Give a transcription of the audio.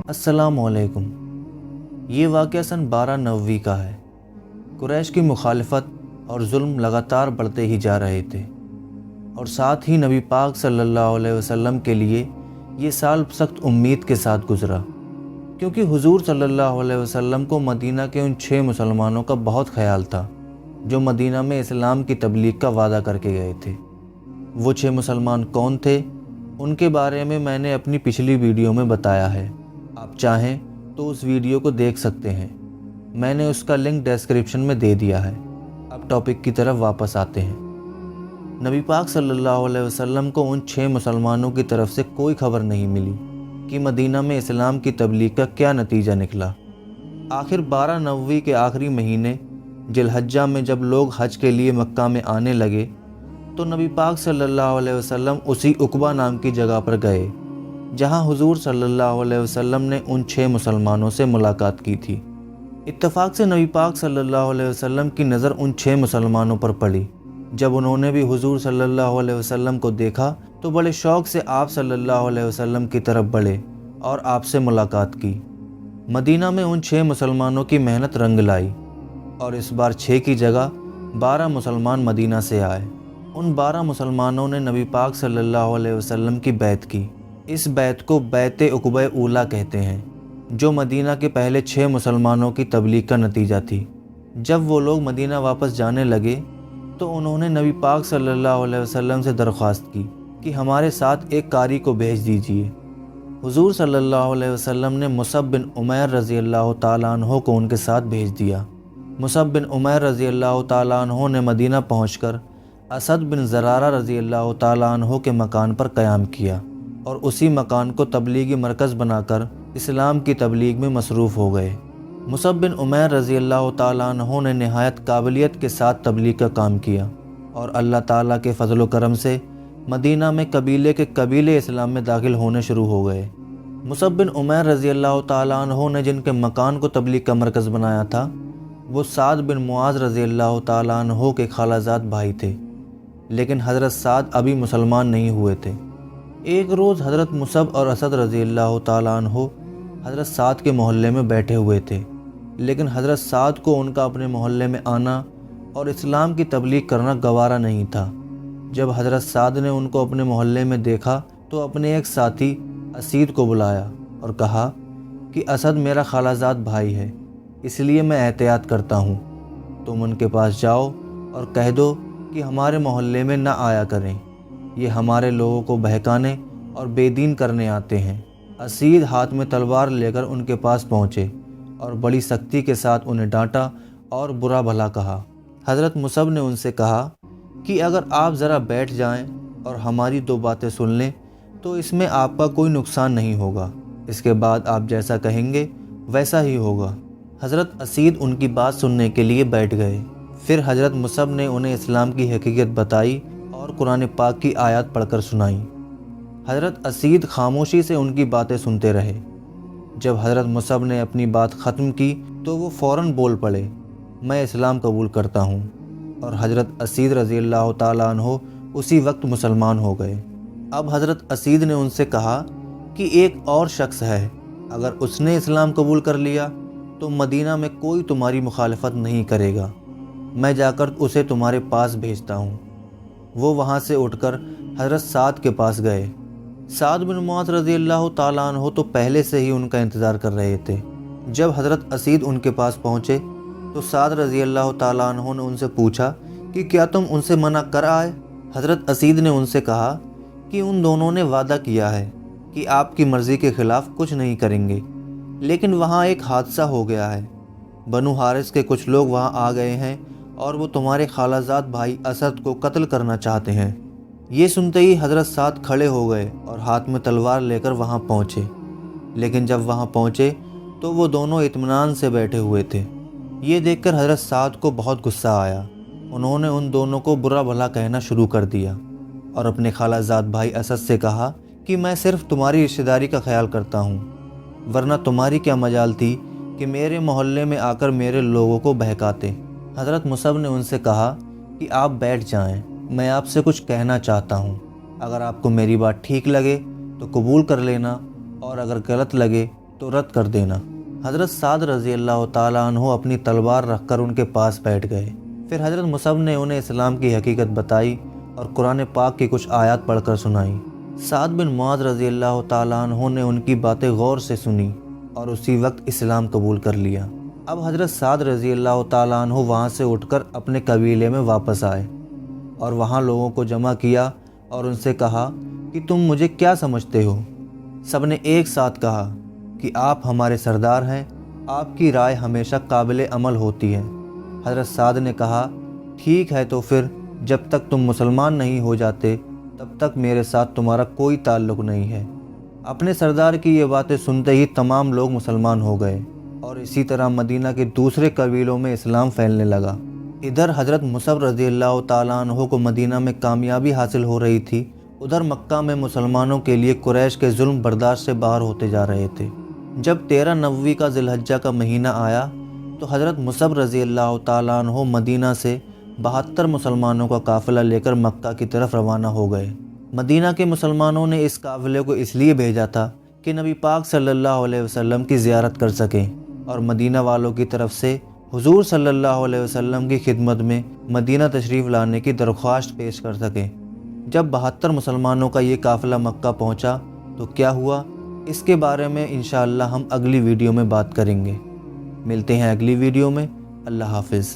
السلام علیکم۔ یہ واقعہ سن 1290 کا ہے۔ قریش کی مخالفت اور ظلم لگاتار بڑھتے ہی جا رہے تھے، اور ساتھ ہی نبی پاک صلی اللہ علیہ وسلم کے لیے یہ سال سخت امید کے ساتھ گزرا، کیونکہ حضور صلی اللہ علیہ وسلم کو مدینہ کے ان 6 مسلمانوں کا بہت خیال تھا جو مدینہ میں اسلام کی تبلیغ کا وعدہ کر کے گئے تھے۔ وہ 6 مسلمان کون تھے؟ ان کے بارے میں نے اپنی پچھلی ویڈیو میں بتایا ہے، آپ چاہیں تو اس ویڈیو کو دیکھ سکتے ہیں، میں نے اس کا لنک ڈسکرپشن میں دے دیا ہے۔ اب ٹاپک کی طرف واپس آتے ہیں۔ نبی پاک صلی اللہ علیہ وسلم کو ان 6 مسلمانوں کی طرف سے کوئی خبر نہیں ملی کہ مدینہ میں اسلام کی تبلیغ کا کیا نتیجہ نکلا۔ آخر 1290 کے آخری مہینے ذی الحجہ میں جب لوگ حج کے لیے مکہ میں آنے لگے تو نبی پاک صلی اللہ علیہ وسلم اسی عقبہ نام کی جگہ پر گئے جہاں حضور صلی اللہ علیہ وسلم نے ان 6 مسلمانوں سے ملاقات کی تھی۔ اتفاق سے نبی پاک صلی اللہ علیہ وسلم کی نظر ان 6 مسلمانوں پر پڑی۔ جب انہوں نے بھی حضور صلی اللہ علیہ وسلم کو دیکھا تو بڑے شوق سے آپ صلی اللہ علیہ وسلم کی طرف بڑھے اور آپ سے ملاقات کی۔ مدینہ میں ان 6 مسلمانوں کی محنت رنگ لائی، اور اس بار 6 کی جگہ 12 مسلمان مدینہ سے آئے۔ ان 12 مسلمانوں نے نبی پاک صلی اللہ علیہ وسلم کی بیعت کی۔ اس بیعت کو بیعت عقبہ اولیٰ کہتے ہیں، جو مدینہ کے پہلے 6 مسلمانوں کی تبلیغ کا نتیجہ تھی۔ جب وہ لوگ مدینہ واپس جانے لگے تو انہوں نے نبی پاک صلی اللہ علیہ وسلم سے درخواست کی کہ ہمارے ساتھ ایک قاری کو بھیج دیجیے۔ حضور صلی اللہ علیہ وسلم نے مصعب بن عمیر رضی اللہ تعالیٰ عنہ کو ان کے ساتھ بھیج دیا۔ مصعب بن عمیر رضی اللہ تعالیٰ عنہ نے مدینہ پہنچ کر اسد بن زرارہ رضی اللہ تعالیٰ عنہ کے مکان پر قیام کیا، اور اسی مکان کو تبلیغی مرکز بنا کر اسلام کی تبلیغ میں مصروف ہو گئے۔ مصعب بن عمیر رضی اللہ تعالیٰ عنہ نے نہایت قابلیت کے ساتھ تبلیغ کا کام کیا، اور اللہ تعالیٰ کے فضل و کرم سے مدینہ میں قبیلے کے قبیلے اسلام میں داخل ہونے شروع ہو گئے۔ مصعب بن عمیر رضی اللہ تعالیٰ عنہ نے جن کے مکان کو تبلیغ کا مرکز بنایا تھا وہ سعد بن معاذ رضی اللہ تعالیٰ عنہ کے خالہ زاد بھائی تھے، لیکن حضرت سعد ابھی مسلمان نہیں ہوئے تھے۔ ایک روز حضرت مصعب اور اسد رضی اللہ تعالیٰ عنہ حضرت سعد کے محلے میں بیٹھے ہوئے تھے، لیکن حضرت سعد کو ان کا اپنے محلے میں آنا اور اسلام کی تبلیغ کرنا گوارا نہیں تھا۔ جب حضرت سعد نے ان کو اپنے محلے میں دیکھا تو اپنے ایک ساتھی اسید کو بلایا اور کہا کہ اسد میرا خالہ زاد بھائی ہے، اس لیے میں احتیاط کرتا ہوں، تم ان کے پاس جاؤ اور کہہ دو کہ ہمارے محلے میں نہ آیا کریں، یہ ہمارے لوگوں کو بہکانے اور بے دین کرنے آتے ہیں۔ اسید ہاتھ میں تلوار لے کر ان کے پاس پہنچے اور بڑی سختی کے ساتھ انہیں ڈانٹا اور برا بھلا کہا۔ حضرت مصعب نے ان سے کہا کہ اگر آپ ذرا بیٹھ جائیں اور ہماری 2 باتیں سن لیں تو اس میں آپ کا کوئی نقصان نہیں ہوگا، اس کے بعد آپ جیسا کہیں گے ویسا ہی ہوگا۔ حضرت اسید ان کی بات سننے کے لیے بیٹھ گئے۔ پھر حضرت مصعب نے انہیں اسلام کی حقیقت بتائی اور قرآن پاک کی آیات پڑھ کر سنائیں۔ حضرت اسید خاموشی سے ان کی باتیں سنتے رہے۔ جب حضرت مصعب نے اپنی بات ختم کی تو وہ فوراً بول پڑے، میں اسلام قبول کرتا ہوں، اور حضرت اسید رضی اللہ تعالیٰ عنہ اسی وقت مسلمان ہو گئے۔ اب حضرت اسید نے ان سے کہا کہ ایک اور شخص ہے، اگر اس نے اسلام قبول کر لیا تو مدینہ میں کوئی تمہاری مخالفت نہیں کرے گا، میں جا کر اسے تمہارے پاس بھیجتا ہوں۔ وہ وہاں سے اٹھ کر حضرت سعد کے پاس گئے۔ سعد بن معاذ رضی اللہ تعالیٰ عنہ تو پہلے سے ہی ان کا انتظار کر رہے تھے۔ جب حضرت اسید ان کے پاس پہنچے تو سعد رضی اللہ تعالیٰ عنہ نے ان سے پوچھا کہ کیا تم ان سے منع کر آئے؟ حضرت اسید نے ان سے کہا کہ ان دونوں نے وعدہ کیا ہے کہ آپ کی مرضی کے خلاف کچھ نہیں کریں گے، لیکن وہاں ایک حادثہ ہو گیا ہے، بنو حارث کے کچھ لوگ وہاں آ گئے ہیں اور وہ تمہارے خالہ زاد بھائی اسد کو قتل کرنا چاہتے ہیں۔ یہ سنتے ہی حضرت سعد کھڑے ہو گئے اور ہاتھ میں تلوار لے کر وہاں پہنچے، لیکن جب وہاں پہنچے تو وہ دونوں اطمینان سے بیٹھے ہوئے تھے۔ یہ دیکھ کر حضرت سعد کو بہت غصہ آیا۔ انہوں نے ان دونوں کو برا بھلا کہنا شروع کر دیا اور اپنے خالہ زاد بھائی اسد سے کہا کہ میں صرف تمہاری رشتہ داری کا خیال کرتا ہوں، ورنہ تمہاری کیا مجال تھی کہ میرے محلے میں آ کر میرے لوگوں کو بہکاتے۔ حضرت مصعب نے ان سے کہا کہ آپ بیٹھ جائیں، میں آپ سے کچھ کہنا چاہتا ہوں۔ اگر آپ کو میری بات ٹھیک لگے تو قبول کر لینا، اور اگر غلط لگے تو رد کر دینا۔ حضرت سعد رضی اللہ تعالیٰ عنہ اپنی تلوار رکھ کر ان کے پاس بیٹھ گئے۔ پھر حضرت مصعب نے انہیں اسلام کی حقیقت بتائی اور قرآن پاک کی کچھ آیات پڑھ کر سنائیں۔ سعد بن معاذ رضی اللہ تعالیٰ عنہ نے ان کی باتیں غور سے سنی اور اسی وقت اسلام قبول کر لیا۔ اب حضرت سعد رضی اللہ تعالیٰ عنہ وہاں سے اٹھ کر اپنے قبیلے میں واپس آئے اور وہاں لوگوں کو جمع کیا اور ان سے کہا کہ تم مجھے کیا سمجھتے ہو؟ سب نے ایک ساتھ کہا کہ آپ ہمارے سردار ہیں، آپ کی رائے ہمیشہ قابل عمل ہوتی ہے۔ حضرت سعد نے کہا، ٹھیک ہے، تو پھر جب تک تم مسلمان نہیں ہو جاتے تب تک میرے ساتھ تمہارا کوئی تعلق نہیں ہے۔ اپنے سردار کی یہ باتیں سنتے ہی تمام لوگ مسلمان ہو گئے اور اسی طرح مدینہ کے دوسرے قبیلوں میں اسلام پھیلنے لگا۔ ادھر حضرت مصعب رضی اللہ تعالیٰ عنہ کو مدینہ میں کامیابی حاصل ہو رہی تھی، ادھر مکہ میں مسلمانوں کے لیے قریش کے ظلم برداشت سے باہر ہوتے جا رہے تھے۔ جب 13 نوی کا ذی الحجہ کا مہینہ آیا تو حضرت مصعب رضی اللہ تعالیٰ عنہ مدینہ سے 72 مسلمانوں کا قافلہ لے کر مکہ کی طرف روانہ ہو گئے۔ مدینہ کے مسلمانوں نے اس قافلے کو اس لیے بھیجا تھا کہ نبی پاک صلی اللہ علیہ وسلم کی زیارت کر سکیں اور مدینہ والوں کی طرف سے حضور صلی اللہ علیہ وسلم کی خدمت میں مدینہ تشریف لانے کی درخواست پیش کر سکیں۔ جب 72 مسلمانوں کا یہ قافلہ مکہ پہنچا تو کیا ہوا، اس کے بارے میں انشاءاللہ ہم اگلی ویڈیو میں بات کریں گے۔ ملتے ہیں اگلی ویڈیو میں۔ اللہ حافظ۔